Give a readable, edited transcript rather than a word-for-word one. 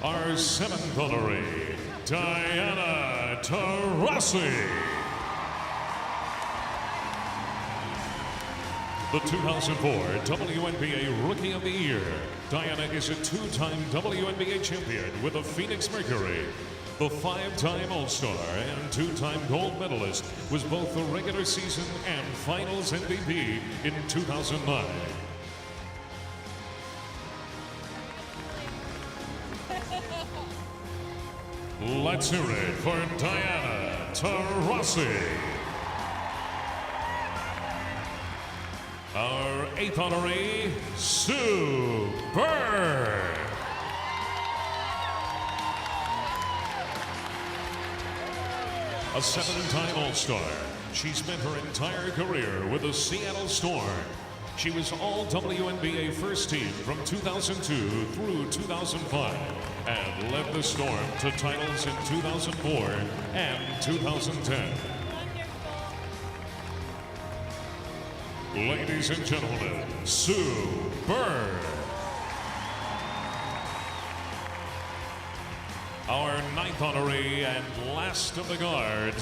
Our seventh honoree, Diana Taurasi. The 2004 WNBA Rookie of the Year. Diana is a two-time WNBA champion with the Phoenix Mercury. The five-time All-Star and two-time gold medalist, was both the regular season and finals MVP in 2009. Let's hear it for Diana Taurasi. Our eighth honoree, Sue Bird. A seven-time All-Star, she spent her entire career with the Seattle Storm. She was all WNBA first team from 2002 through 2005 and led the Storm to titles in 2004 and 2010. Ladies and gentlemen, Sue Bird. Our ninth honoree and last of the guards,